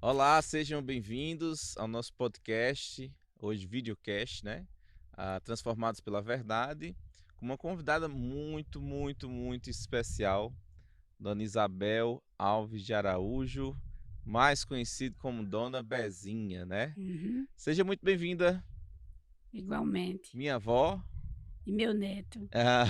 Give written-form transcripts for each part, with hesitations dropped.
Olá, sejam bem-vindos ao nosso podcast, hoje videocast, né? Transformados pela Verdade, com uma convidada muito especial, Dona Isabel Alves de Araújo, mais conhecido como Dona Bezinha, né? Uhum, Seja muito bem-vinda, igualmente. minha avó. E meu neto. Ah,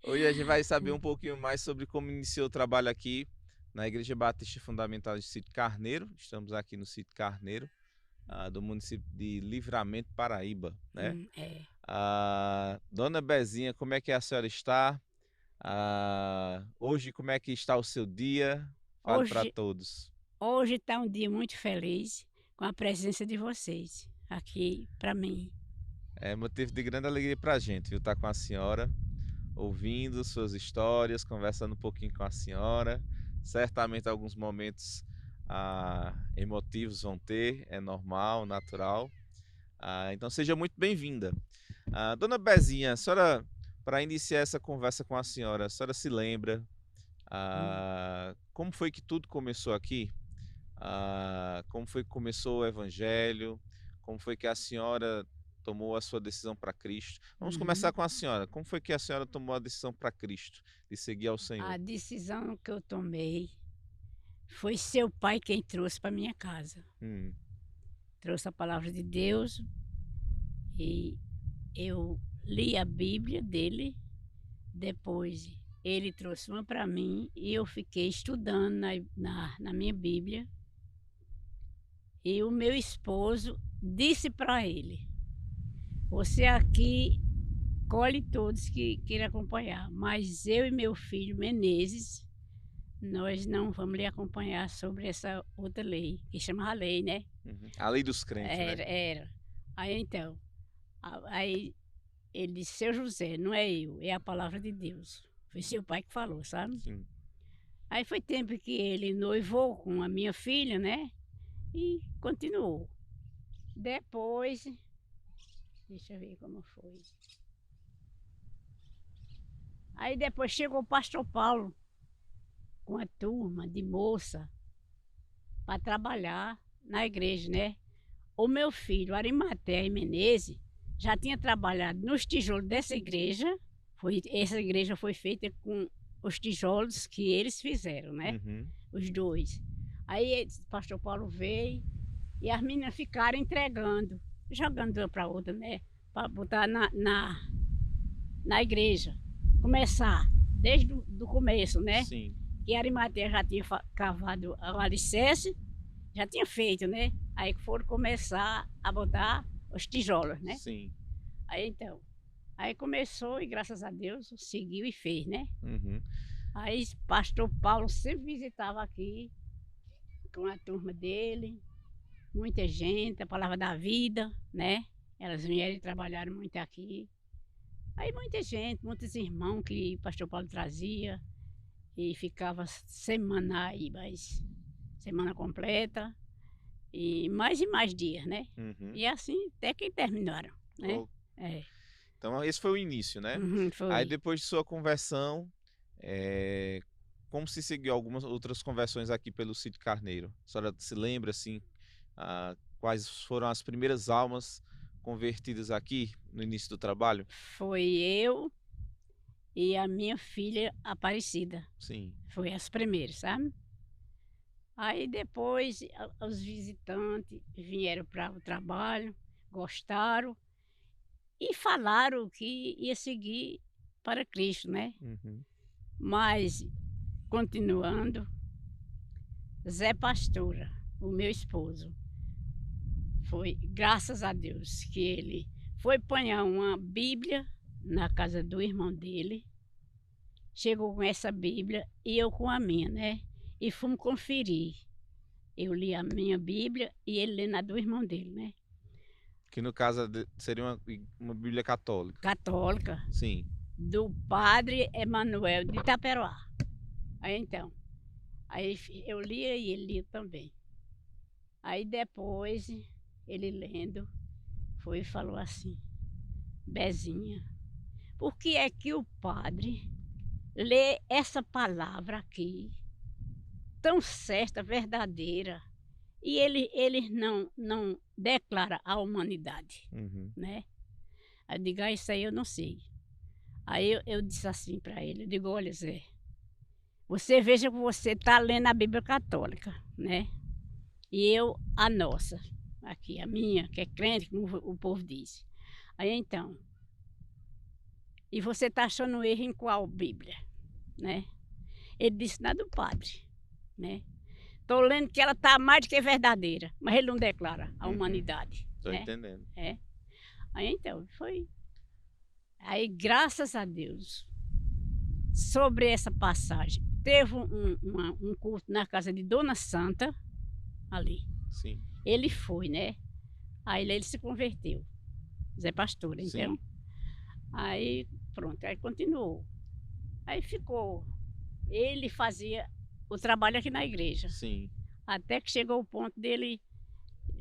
Hoje a gente vai saber um pouquinho mais sobre como iniciou o trabalho aqui na Igreja Batista Fundamental de Sítio Carneiro. Estamos aqui no Sítio Carneiro, do município de Livramento, Paraíba, né? É. Dona Bezinha, como é que a senhora está? Hoje, como é que está o seu dia? Fale para Hoje todos. hoje está um dia muito feliz com a presença de vocês aqui para mim. É motivo de grande alegria para a gente, viu? Estar com a senhora, ouvindo suas histórias, conversando um pouquinho com a senhora. Certamente alguns momentos emotivos vão ter, é normal, natural. Então seja muito bem-vinda. Dona Bezinha, a senhora, para iniciar essa conversa com a senhora se lembra Hum. como foi que tudo começou aqui? Como foi que começou o Evangelho? Como foi que a senhora tomou a sua decisão para Cristo? Vamos começar Uhum. com a senhora. Como foi que a senhora tomou a decisão para Cristo, de seguir ao A Senhor? decisão que eu tomei foi seu pai quem trouxe para minha casa. Hum, Trouxe a palavra de Deus e eu li a Bíblia dele. Depois ele trouxe uma para mim e eu fiquei estudando na minha Bíblia. E o meu esposo disse para ele: Você aqui colhe todos que queiram acompanhar, mas eu e meu filho Menezes, nós não vamos lhe acompanhar sobre essa outra lei, que chama a lei, né? uhum. A lei dos crentes, né? Era. Aí então, aí ele disse: Seu José, não é eu, é a palavra de Deus. Foi seu pai que falou, sabe? Sim. Aí foi tempo que ele noivou com a minha filha, né? E continuou. Depois, deixa eu ver como foi. Aí depois chegou o pastor Paulo com a turma de moça para trabalhar na igreja, né? O meu filho, Arimateia Menezes, já tinha trabalhado nos tijolos dessa igreja. Essa igreja foi feita com os tijolos que eles fizeram, né? Uhum. Os dois. Aí o pastor Paulo veio e as meninas ficaram entregando, jogando de uma para outra, né? Para botar na igreja. Começar desde o começo, né? Sim, Que Arimateia já tinha cavado o alicerce, já tinha feito, né? Aí foram começar a botar os tijolos, né? sim. Aí então, aí começou e graças a Deus seguiu e fez, né? Uhum. Aí pastor Paulo sempre visitava aqui com a turma dele, muita gente, a palavra da vida, né? Elas vieram e trabalharam muito aqui. Aí muita gente, muitos irmãos que o pastor Paulo trazia e ficava semana aí, mas semana completa e mais dias, né? Uhum. E assim até que terminaram, né? Oh, É. então esse foi o início, né? Uhum, Aí foi. depois de sua conversão, é, como se seguiu algumas outras conversões aqui pelo Sítio Carneiro? A senhora se lembra, assim, quais foram as primeiras almas convertidas aqui no início do trabalho? Foi eu e a minha filha Aparecida. Sim. Foi as primeiras, sabe? Aí depois os visitantes vieram para o trabalho, gostaram e falaram que ia seguir para Cristo, né? Uhum. Mas, continuando, Zé Pastora, o meu esposo, foi, graças a Deus, que ele foi apanhar uma Bíblia na casa do irmão dele, chegou com essa Bíblia e eu com a minha, né? E fomos conferir. Eu li a minha Bíblia e ele lê na do irmão dele, né? Que no caso seria uma Bíblia católica. Católica, Sim. do padre Emanuel de Itaperoá. Aí então, aí eu lia e ele lia também. Aí depois, ele lendo, foi e falou assim: Bezinha, por que é que o padre lê essa palavra aqui tão certa, verdadeira, e ele não declara a humanidade, Uhum. né. Aí eu digo: "Ah, isso aí eu não sei". Aí eu disse assim para ele, eu digo: "Olha Zé, você veja que você está lendo a Bíblia católica, né, e eu a nossa, aqui a minha, que é crente, como o povo diz. Aí então, e você está achando erro em qual Bíblia, né?" Ele disse: "Na do padre, né. Tô lendo que ela está mais do que verdadeira", mas ele não declara a Uhum. humanidade, Tô né. entendendo. É. Aí então, foi aí graças a Deus, sobre essa passagem, teve um culto na casa de Dona Santa, ali. Sim, Ele foi, né, aí ele se converteu, Zé Pastor, então. sim, Aí pronto, aí continuou. Aí ficou, ele fazia o trabalho aqui na igreja, sim. até que chegou o ponto dele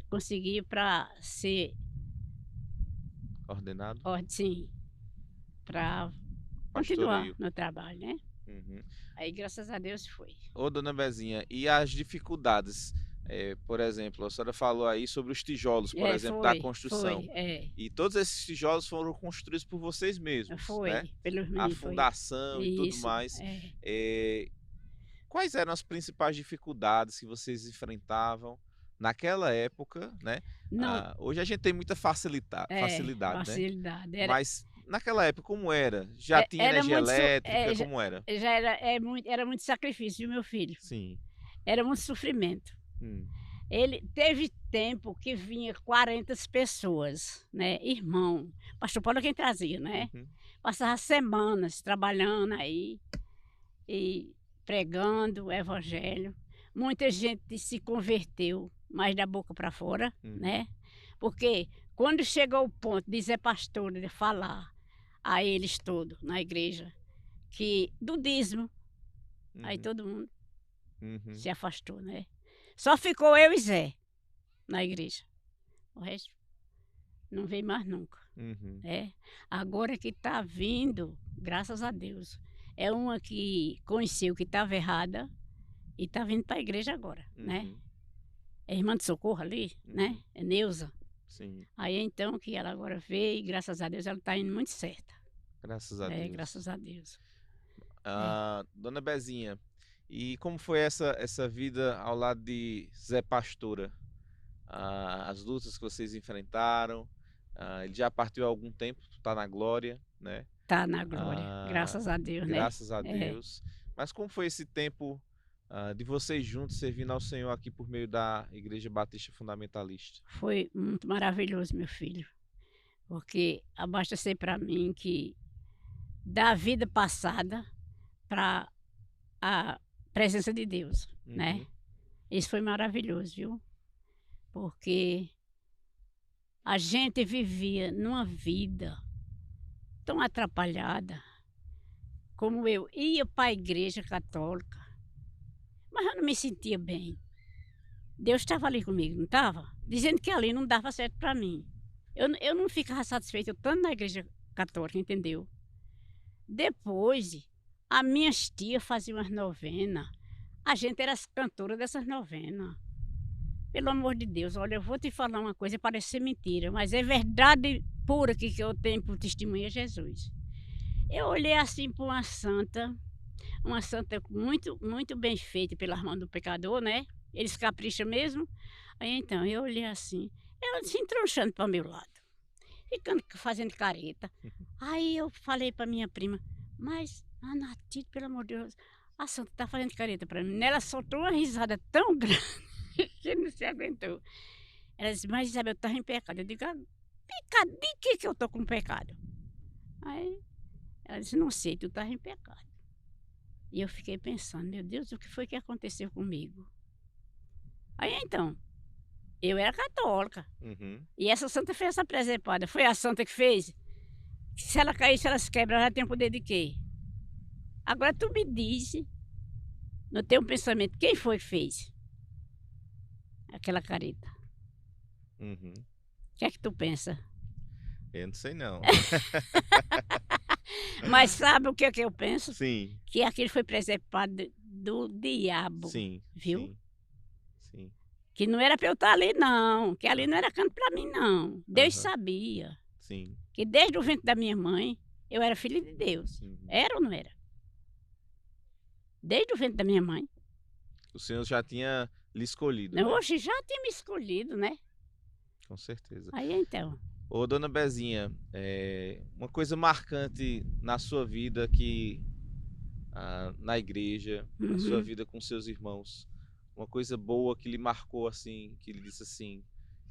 conseguir para ser Ordenado? sim, para continuar Pastoreio. no trabalho, né. Uhum. Aí graças a Deus foi. Ô, dona Bezinha, e as dificuldades? Por exemplo, a senhora falou aí sobre os tijolos, por É, exemplo, da foi, construção. é. E todos esses tijolos foram construídos por vocês mesmos, né? Foi, pelos A meninos, foi. fundação e tudo Isso, mais. é. Eh, Quais eram as principais dificuldades que vocês enfrentavam naquela época, né? Não, Hoje a gente tem muita facilidade, né? facilidade, Mas naquela época como era? Já tinha era energia muito elétrica, como era? já era muito sacrifício, viu, meu filho. Sim. Era muito sofrimento. Hum. Ele teve tempo que vinha 40 pessoas, né, irmão. Pastor Paulo é quem trazia, né. Uhum. Passava semanas trabalhando aí, e pregando o evangelho. Muita gente se converteu, mas da boca para fora, Uhum. né. Porque quando chegou o ponto de Zé Pastor de falar a eles todos na igreja, que do dízimo, aí Uhum. todo mundo Uhum. se afastou, né. Só ficou eu e Zé na igreja, o resto não veio mais nunca, Uhum. né. Agora que está vindo, graças a Deus, é uma que conheceu que estava errada e está vindo para a igreja agora, né. Uhum. É irmã de Socorro ali, né, Uhum. é Neuza. Sim, Aí então que ela agora veio e graças a Deus ela está indo muito certa. graças a É, Deus. graças a Deus. É. Dona Bezinha, e como foi essa vida ao lado de Zé Pastora? As lutas que vocês enfrentaram, ele já partiu há algum tempo, está na glória, né? Tá na glória, Ah, graças a Deus, né. Graças a É, Deus. Mas como foi esse tempo, de vocês juntos servindo ao Senhor aqui por meio da Igreja Batista Fundamentalista? foi muito maravilhoso, meu filho, porque basta ser para mim que da vida passada para a presença de Deus, né. Uhum. Isso foi maravilhoso, viu, porque a gente vivia numa vida tão atrapalhada, como eu ia para a igreja católica, mas eu não me sentia bem. Deus estava ali comigo, não estava? Dizendo que ali não dava certo para mim. Eu não ficava satisfeita, eu estando na igreja católica, entendeu? Depois, as minhas tias faziam as novenas, a gente era as cantoras dessas novenas. Pelo amor de Deus, olha, eu vou te falar uma coisa, parece ser mentira, mas é verdade pura que eu tenho por testemunha Jesus. Eu olhei assim para uma santa muito, muito bem feita pelas mãos do pecador, né? Eles capricham mesmo. Aí então, eu olhei assim, ela se entronchando para o meu lado, ficando fazendo careta. Aí eu falei para minha prima, mas Anatito, pelo amor de Deus, a santa está fazendo careta para mim. Ela soltou uma risada tão grande que não se aguentou. Ela disse, mas Isabel, estava em pecado. Eu digo, pecado? De que eu estou com pecado? Aí ela disse, não sei, tu estás em pecado. E eu fiquei pensando, meu Deus, o que foi que aconteceu comigo? Aí então, eu era católica. Uhum. E essa santa fez essa presepada. Foi a santa que fez? Se ela cair, se ela se quebra, ela tem o poder de quê? Agora tu me diz, no teu pensamento, quem foi que fez aquela careta? Uhum. O que é que tu pensa? Eu não sei não. Mas sabe o que é que eu penso? Sim. Que aquilo foi presepada do diabo, Sim, viu? sim, sim. Que não era para eu estar ali não, que ali não era canto para mim não. Deus Aham, sabia sim. que desde o ventre da minha mãe eu era filha de Deus. Uhum. Era ou não era? Desde o ventre da minha mãe. O Senhor já tinha lhe escolhido, né? Oxe, já tinha me escolhido, né? Com certeza. Aí então, Ô, dona Bezinha, uma coisa marcante na sua vida que na igreja, na sua uhum. vida com seus irmãos, uma coisa boa que lhe marcou assim, que lhe disse assim,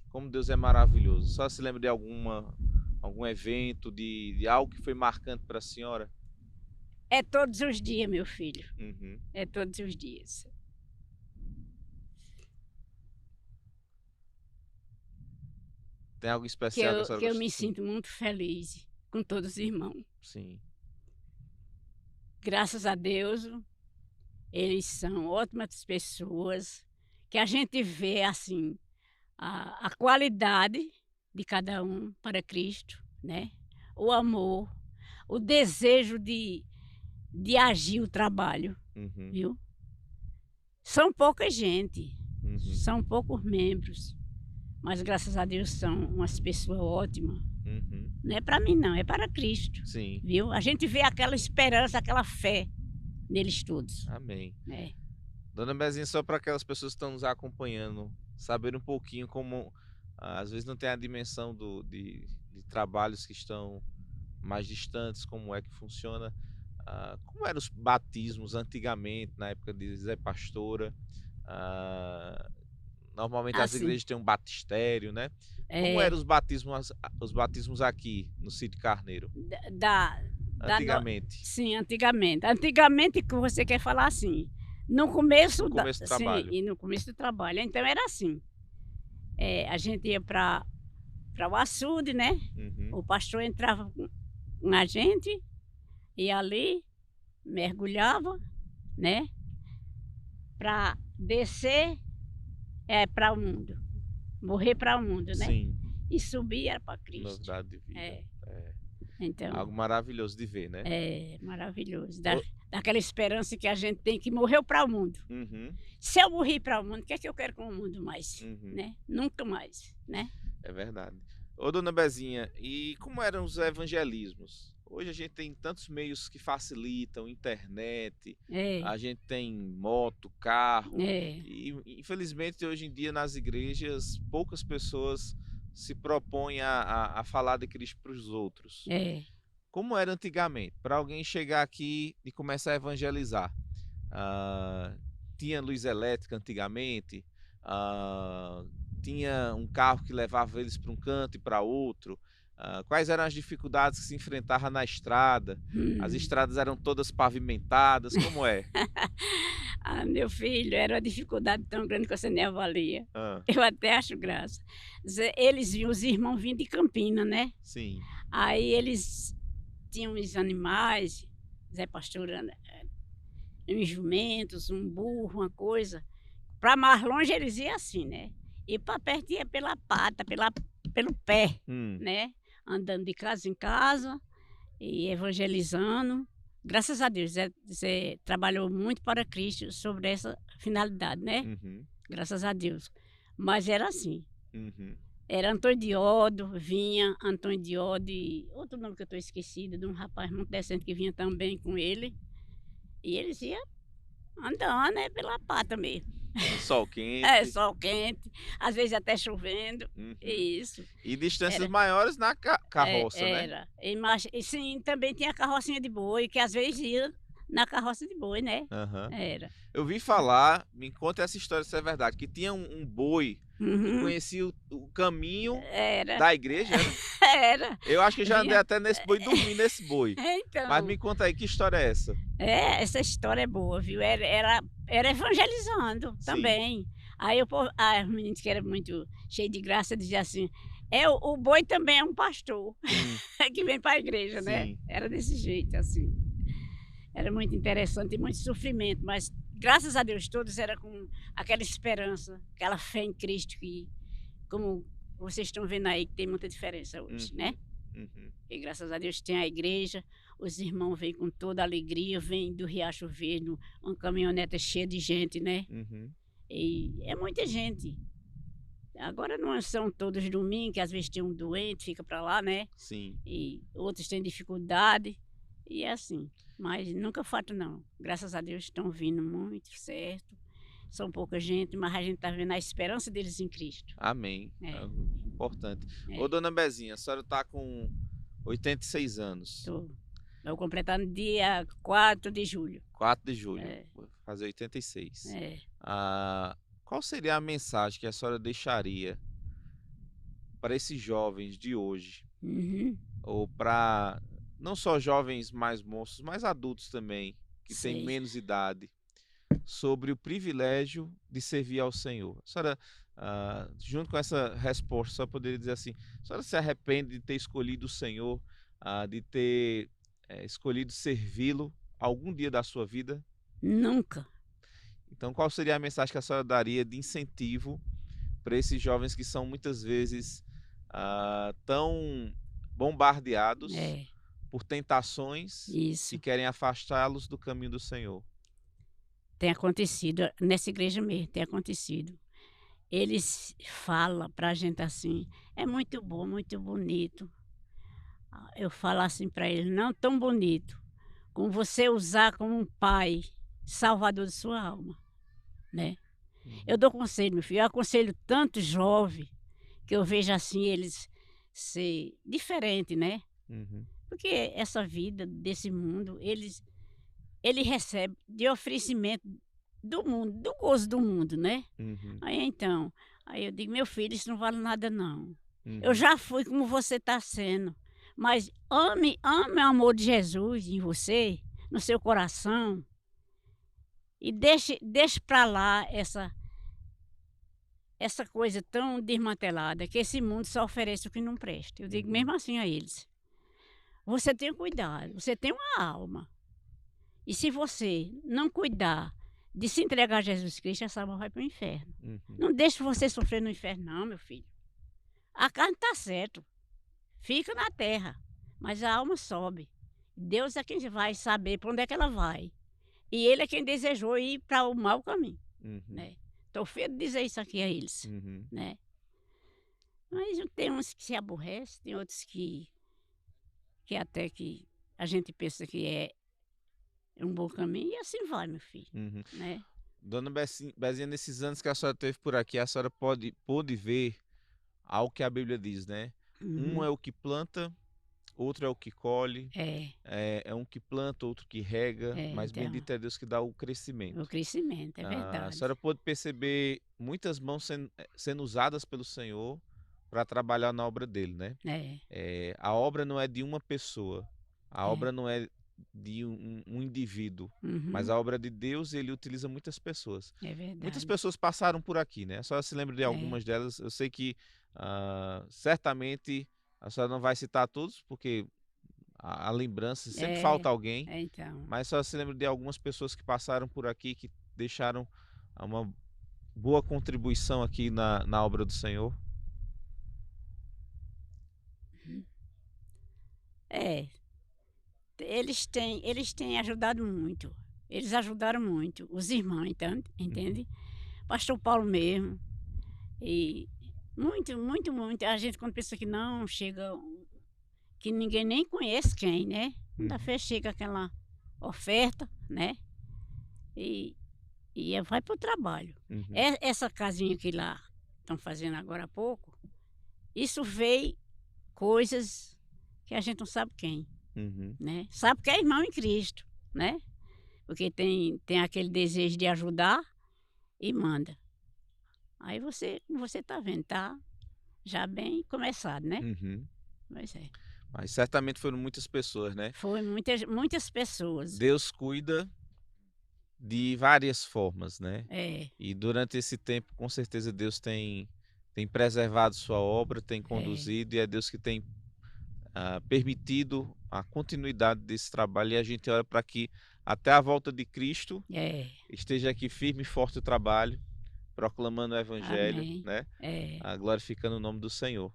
como Deus é maravilhoso. Só se lembra de algum evento, de algo que foi marcante para a senhora? É todos os dias, meu filho. Uhum. É todos os dias. Tem algo Que especial que a eu, senhora que eu gosta? me Sim, sinto muito feliz com todos os irmãos. sim. Graças a Deus, eles são ótimas pessoas, que a gente vê assim a qualidade de cada um para Cristo, né? O amor, o desejo de agir o trabalho, Uhum, viu? São pouca gente, uhum, são poucos membros, mas graças a Deus são umas pessoas ótimas. uhum. Não é para mim não, é para Cristo, Sim, viu? A gente vê aquela esperança, aquela fé neles todos, amém. né? Dona Bezinha, só para aquelas pessoas que estão nos acompanhando, saber um pouquinho como, às vezes não tem a dimensão de trabalhos que estão mais distantes, como é que funciona, como eram os batismos antigamente, na época de Zé Pastora. Ah, normalmente as Assim, igrejas têm um batistério, né? Como é, eram os batismos aqui no Sítio Carneiro, da, da, da no- antigamente, sim, antigamente. Antigamente que você quer falar assim, no no começo começo do sim, trabalho? e no começo do trabalho. Então era assim, a gente ia para o açude, né? Uhum, O pastor entrava com a gente, ia ali, mergulhava, né? Para descer para o mundo, morrer para o mundo, né? sim, E subir era para Cristo. novidade de vida. É, É. então, Algo maravilhoso de ver, né? é maravilhoso. Ô, Daquela esperança que a gente tem que morreu para o mundo. uhum, Se eu morrer para o mundo, o que é que eu quero com o mundo mais? uhum, Né? Nunca mais, né? é verdade. Ô, dona Bezinha, e como eram os evangelismos? Hoje a gente tem tantos meios que facilitam, internet, É, a gente tem moto, carro, é, e infelizmente hoje em dia nas igrejas poucas pessoas se propõem a falar de Cristo para os outros. é. Como era antigamente, para alguém chegar aqui e começar a evangelizar? Ah, tinha luz elétrica antigamente, ah, tinha um carro que levava eles para um canto e para outro. Quais eram as dificuldades que se enfrentava na estrada? As Hum. estradas eram todas pavimentadas, como é? Ah, meu filho, era uma dificuldade tão grande que você nem avalia. Ah, Eu até acho graça. Eles viam os irmãos vindo de Campina, né? sim. Aí eles tinham os animais, Zé Pastor, uns jumentos, um burro, uma coisa. Para mais longe eles iam assim, né? E para perto ia pela pata, pelo pé, Hum, né? Andando de casa em casa e evangelizando. Graças a Deus, Zé trabalhou muito para Cristo sobre essa finalidade, né? uhum, Graças a Deus. Mas era assim. uhum. Era Antônio Diodo, vinha Antônio Diodo e outro nome que eu estou esquecida, de um rapaz muito decente que vinha também com ele. E eles iam andando, né, pela pata mesmo. No sol É, quente. sol quente, às vezes até chovendo. Uhum. Isso. E distâncias Era, maiores na carroça, né? era. E sim, também tinha a carrocinha de boi, que às vezes ia na carroça de boi, né? Aham. Era. Eu vi falar, me conta essa história se é verdade, que tinha um boi que Uhum. conhecia o caminho Era, da igreja, era? era. Eu acho que já andei Vinha. até nesse boi, dormi nesse boi. Mas Então, me conta aí, que história é essa? essa história é boa, viu? Era evangelizando Sim. também. Aí os meninos que eram muito cheios de graça diziam assim: o boi também é um pastor Hum, que vem para a igreja, né? sim. Era desse jeito, assim. Era muito interessante e muito sofrimento, mas graças a Deus todos era com aquela esperança, aquela fé em Cristo que, como vocês estão vendo aí, que tem muita diferença hoje, né? Uhum, Uhum, E graças a Deus tem a igreja, os irmãos vêm com toda alegria, vêm do Riacho Verde, uma caminhonete cheia de gente, né. uhum. E é muita gente. Agora não são todos domingo, que às vezes tem um doente, fica para lá, né, Sim, e outros têm dificuldade, e é assim. Mas nunca falta não. Graças a Deus estão vindo muito certo. São pouca gente, mas a gente está vendo a esperança deles em Cristo. amém. É É, algo importante. Ô, é, dona Bezinha, a senhora tá com 86 anos, tô. Vou completar no dia 4 de julho. 4 de julho, É, vou fazer 86. é. Ah, qual seria a mensagem que a senhora deixaria para esses jovens de hoje? Uhum, Ou para não só jovens mais moços, mas adultos também, que têm sei. menos idade, sobre o privilégio de servir ao Senhor. A senhora, junto com essa resposta, só poderia dizer assim: a senhora se arrepende de ter escolhido o Senhor, de ter escolhido servi-lo algum dia da sua vida? Nunca. Então, qual seria a mensagem que a senhora daria de incentivo para esses jovens que são muitas vezes tão bombardeados É, por tentações que isso. querem afastá-los do caminho do Senhor? Tem acontecido, nessa igreja mesmo, tem acontecido. Eles falam pra gente assim: "É muito bom, muito bonito". Eu falo assim para eles: "Não tão bonito, como você usar como um pai salvador de sua alma", né. Eu Uhum, dou conselho, meu filho, eu aconselho tanto jovem, que eu vejo assim eles ser diferente, né. uhum, Porque essa vida desse mundo, ele recebe de oferecimento do mundo, do gozo do mundo, né. uhum, Aí então, aí eu digo: "Meu filho, isso não vale nada não. Eu uhum, já fui como você está sendo, mas ame o amor de Jesus em você, no seu coração, e deixe para lá essa coisa tão desmantelada, que esse mundo só oferece o que não presta". Eu digo uhum, mesmo assim a eles: "Você tenha cuidado, você tem uma alma, e se você não cuidar de se entregar a Jesus Cristo, essa alma vai para o inferno. uhum, Não deixe você sofrer no inferno não, meu filho. A carne está certo. Fica na terra, mas a alma sobe. Deus é quem vai saber para onde é que ela vai. E Ele é quem desejou ir para o mau caminho, uhum, né. Estou feia de dizer isso aqui a eles, uhum, né. Mas tem uns que se aborrecem, tem outros que até que a gente pensa que é um bom caminho e assim vai, meu filho, uhum. né. Dona Bezinha, nesses anos que a senhora teve por aqui, a senhora pôde ver algo que a Bíblia diz, né? Um Uhum. é o que planta, outro é o que colhe, É, é um que planta, outro que rega, mas então, bendito é Deus que dá o o crescimento. crescimento, é A verdade. senhora pôde perceber muitas mãos sendo usadas pelo Senhor para trabalhar na obra dele, né? É, A obra não é de uma pessoa, a é. obra não é de um indivíduo, mas Uhum. a obra é de Deus e ele utiliza muitas pessoas. É Muitas verdade. pessoas passaram por aqui, né? A senhora se lembra de É, algumas delas? Eu sei que certamente a senhora não vai citar todos, porque a lembrança sempre é, falta alguém, então. mas só se lembra de algumas pessoas que passaram por aqui que deixaram uma boa contribuição aqui na obra do Senhor. Uhum. É, eles têm ajudado muito. Eles ajudaram muito, os irmãos, então, Uhum, entende? Pastor Paulo mesmo, e muito, muito, muito. A gente quando pensa que não, chega que ninguém nem conhece quem, né? Ainda uhum, fez chega aquela oferta, né? E vai para o trabalho. uhum, Essa casinha que lá estão fazendo agora há pouco, isso veio coisas que a gente não sabe quem, uhum, né. Sabe que é irmão em Cristo, né, porque tem aquele desejo de ajudar e manda. Aí você tá vendo, tá já bem começado, né. uhum. Pois é. Mas certamente foram muitas pessoas, né? Foi muitas muitas pessoas. Deus cuida de várias formas, né? É, E durante esse tempo, com certeza, Deus tem preservado sua obra, tem é, conduzido, e é Deus que tem permitido a continuidade desse trabalho. E a gente olha para que até a volta de Cristo é. esteja aqui firme e forte o trabalho, proclamando o Evangelho, Amém. né? É. Glorificando o nome do Senhor.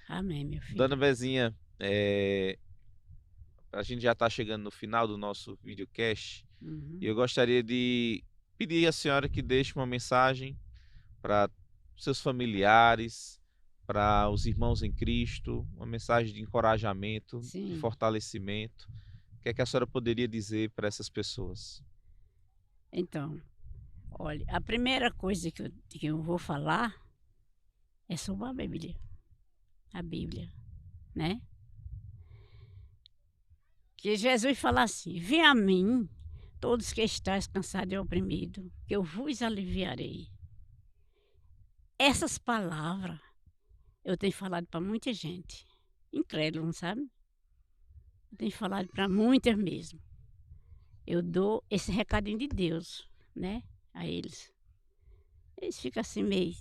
Amém, meu Dona filho. Bezinha, eh, a gente já está chegando no final do nosso videocast e Uhum. eu gostaria de pedir à senhora que deixe uma mensagem para seus familiares, para os irmãos em Cristo, uma mensagem de encorajamento, de Sim. fortalecimento. O que é que a senhora poderia dizer para essas pessoas? Então, olha, a primeira coisa que eu vou falar é sobre a Bíblia, né. Que Jesus fala assim: "Vem a mim, todos que estáis cansados e oprimidos, que eu vos aliviarei". Essas palavras eu tenho falado para muita gente, incrédulo, sabe. Eu tenho falado para muitas mesmo. Eu dou esse recadinho de Deus, né, a eles. Eles ficam assim meio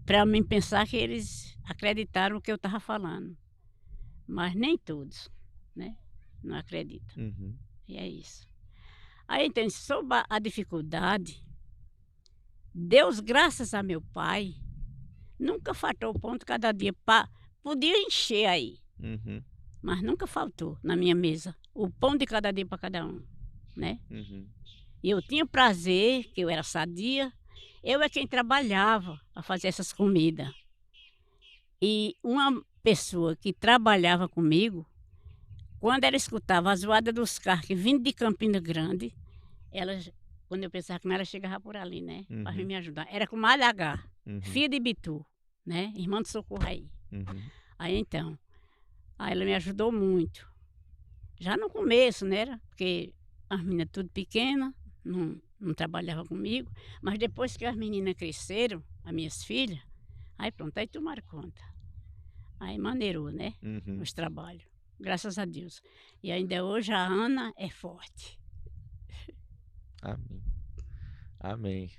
para mim pensar que eles acreditaram o que eu estava falando, mas nem todos, né, não acreditam, Uhum. e é isso. Aí então sobre a dificuldade, Deus graças a meu pai, nunca faltou ponto cada dia podia encher aí, Uhum. mas nunca faltou na minha mesa, o pão de cada dia para cada um, né. Uhum. E eu tinha prazer, que eu era sadia, eu é quem trabalhava para fazer essas comidas. E uma pessoa que trabalhava comigo, quando ela escutava a zoada dos carros que vindo de Campina Grande, ela j quando eu pensava que não, ela chegava por ali, né, para vir Uhum. me ajudar. Era com Malhagá, Uhum. filha de Bitu, né, irmã do Socorro aí. Uhum. Aí então, aí ela me ajudou muito. Já no começo, né, porque as meninas tudo pequena, não trabalhava comigo, mas depois que as meninas cresceram, as minhas filhas, aí pronto, aí tomaram conta. Aí maneirou, né, Uhum. os trabalhos, graças a Deus. E ainda hoje a Ana é forte. Amém. Amém.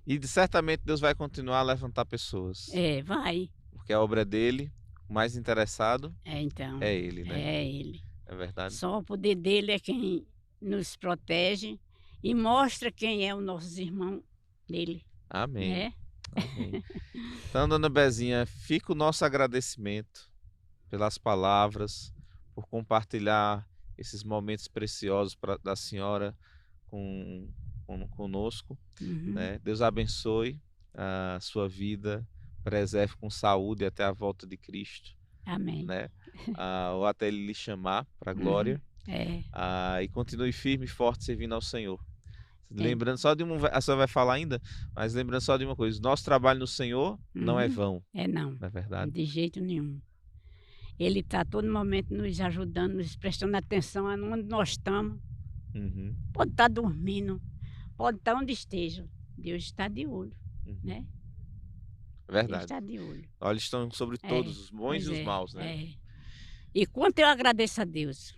E certamente Deus vai continuar a levantar pessoas, É, vai. porque a obra é dele, o mais interessado É, então, é ele, né? é ele. É verdade? Só o poder dele é quem nos protege e mostra quem é os nossos irmãos dele, Amém. né. Amém. Então, dona Bezinha, fica o nosso agradecimento pelas palavras, por compartilhar esses momentos preciosos da senhora com, conosco, Uhum. né? Deus abençoe a sua vida, preserve com saúde até a volta de Cristo, Amém. né? Ou até Ele lhe chamar para a Uhum. glória, É, e continue firme e forte servindo ao Senhor. é. Lembrando só de a senhora vai falar ainda, mas lembrando só de uma coisa: nosso trabalho no Senhor não é Uhum. vão, É não, não é verdade? de jeito nenhum. Ele está a todo momento nos ajudando, nos prestando atenção aonde nós estamos. Uhum, Pode estar dormindo, pode estar onde esteja, Deus está de olho, uhum. né, Deus Verdade. está de olho. Olhos estão sobre É, todos, os bons e pois os é, maus, né? é. E quanto eu agradeço a Deus.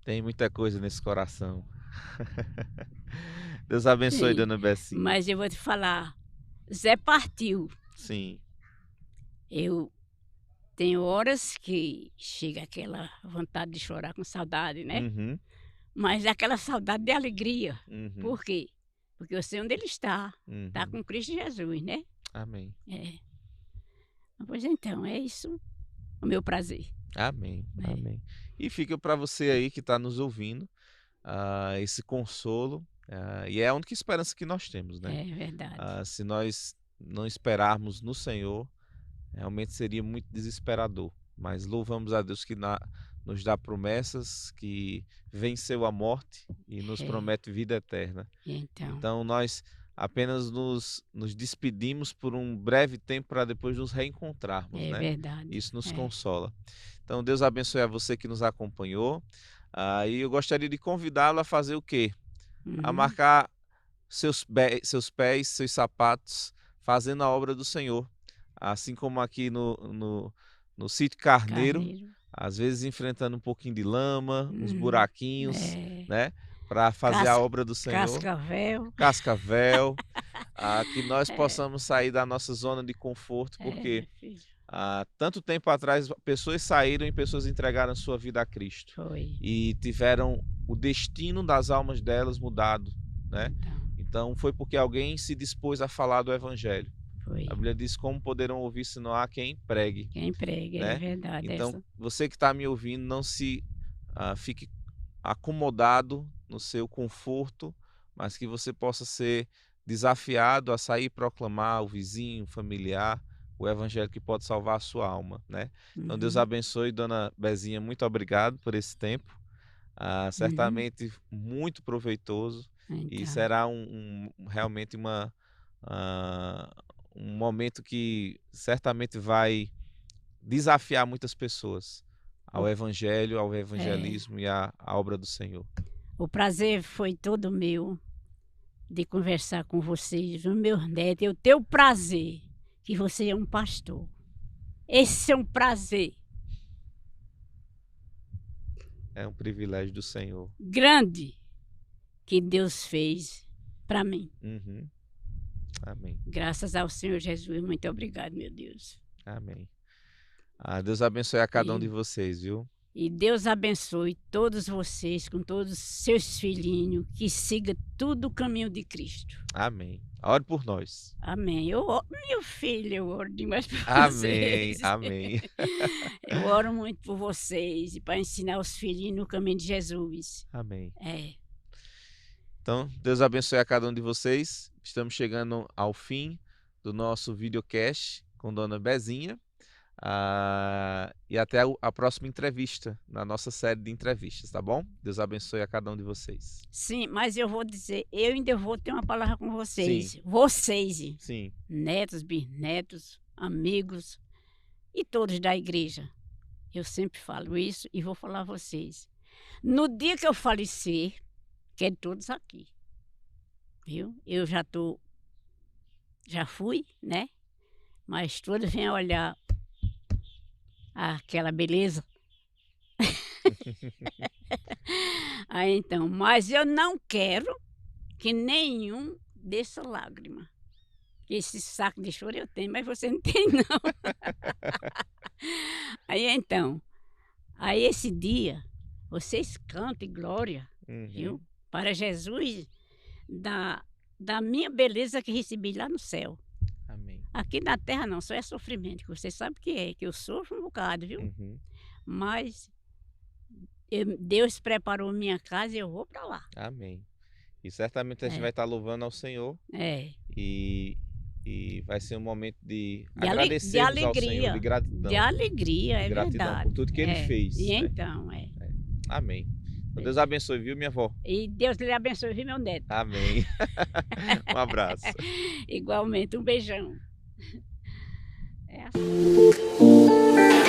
Tem muita coisa nesse coração. Deus abençoe, Sim, dona Bessinha. mas eu vou te falar, Zé partiu. Sim. Eu tenho horas que chega aquela vontade de chorar com saudade, né, Uhum, mas é aquela saudade de alegria. uhum, Por quê? Porque eu sei onde ele está uhum. com Cristo Jesus, né. Amém. É. Pois então, é isso o meu prazer. Amém. É, Amém. E fica para você aí que está nos ouvindo, esse consolo, e é a única esperança que nós temos, né? é verdade. Se nós não esperarmos no Senhor, realmente seria muito desesperador. Mas louvamos a Deus que nos dá promessas, que venceu a morte e nos É, promete vida eterna. então, Então nós apenas nos despedimos por um breve tempo para depois nos reencontrarmos, é né? verdade. Isso nos É. consola. Então Deus abençoe a você que nos acompanhou. E eu gostaria de convidá-lo a fazer o quê? A Uhum. marcar seus pés, seus sapatos, fazendo a obra do Senhor. Assim como aqui no sítio Carneiro, Carneiro. às vezes enfrentando um pouquinho de lama, uns Uhum. buraquinhos, É. né? Para fazer a Casca obra do Senhor. Cascavel. Cascavel, que nós É, possamos sair da nossa zona de conforto, é, porque meu filho. tanto tempo atrás pessoas saíram e pessoas entregaram sua vida a Cristo Foi. e tiveram o destino das almas delas mudado, né? Então. Então foi porque alguém se dispôs a falar do evangelho. Foi. A Bíblia diz: como poderão ouvir se não há quem pregue, Quem prega, é né? verdade. Então você que está me ouvindo, não se fique acomodado no seu conforto, mas que você possa ser desafiado a sair e proclamar ao vizinho, familiar, o evangelho que pode salvar a sua alma, né? Então Deus abençoe, dona Bezinha, muito obrigado por esse tempo, certamente muito proveitoso, e Então, será realmente um momento que certamente vai desafiar muitas pessoas ao evangelho, ao evangelismo e à obra do Senhor. o prazer foi todo meu de conversar com vocês, os meus netos. Eu tenho o prazer que você é um pastor. Esse é um prazer É um privilégio do Senhor. grande que Deus fez para mim. Amém. Graças ao Senhor Jesus. Muito obrigado, meu Deus. Amém. Deus abençoe a cada um de vocês, viu? E Deus abençoe todos vocês, com todos os seus filhinhos, que siga tudo o caminho de Cristo. Amém. Ore por nós. Amém. Meu filho, eu oro demais por Amém. vocês. Amém. Eu oro muito por vocês e para ensinar os filhinhos no caminho de Jesus. Amém. É. Então, Deus abençoe a cada um de vocês. Estamos chegando ao fim do nosso videocast com Dona Bezinha. E até a próxima entrevista, na nossa série de entrevistas, tá bom? Deus abençoe a cada um de vocês. Sim, mas eu vou dizer, eu ainda vou ter uma palavra com vocês. Sim. Vocês, Sim. netos, bisnetos, amigos e todos da igreja. Eu sempre falo isso e vou falar a vocês. No dia que eu falecer, quero todos aqui, viu? Eu já fui, né? Mas todos vêm olhar aquela beleza. Aí então, mas eu não quero que nenhum desça lágrima. Esse saco de choro eu tenho, mas você não tem não. Aí então, aí esse dia, vocês cantem glória, viu? Para Jesus, da minha beleza que recebi lá no céu. Amém. Aqui na terra não, só é sofrimento, que você sabe que é, que eu sofro um bocado, viu? Mas Deus preparou minha casa e eu vou para lá. Amém. E certamente a gente vai estar louvando ao Senhor. E vai ser um momento de agradecermos ao Senhor, de gratidão. De alegria, é gratidão verdade. por tudo que Ele fez. E né? então, Amém. Deus abençoe, viu, minha avó? E Deus lhe abençoe, viu, meu neto? Amém. Um abraço. Igualmente, um beijão. É assim.